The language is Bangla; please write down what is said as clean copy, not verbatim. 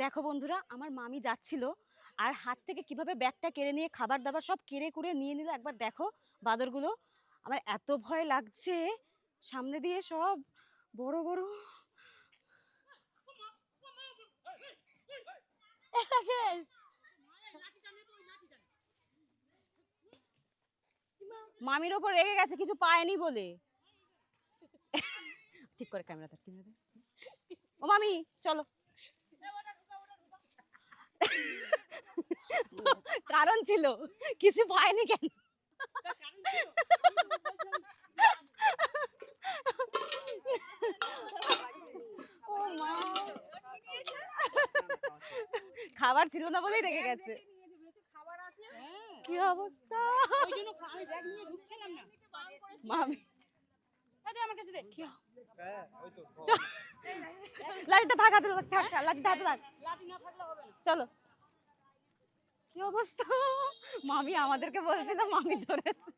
দেখো বন্ধুরা, আমার মামি যাচ্ছিল আর হাত থেকে কিভাবে ব্যাগটা কেড়ে নিয়ে খাবার দাবার সব কেড়ে কুড়ে নিয়ে নিল। একবার দেখো বাঁদরগুলো। আমার এত ভয় লাগছে, সামনে দিয়ে সব বড় বড়। মামির ওপর রেগে গেছে কিছু পায়নি বলে। ঠিক করে ক্যামেরা ধর। ও মামি চলো। কারণ ছিল, কিছু পায়নি কেন? খাবার ছিল না বলেই রেগে গেছে। কি অবস্থা! মামি লাঠিটা থাক হাতে, লাঠিটা হাতে থাক। চলো। কি অবস্থা! মামি আমাদেরকে বলছিল, মামি ধরেছে।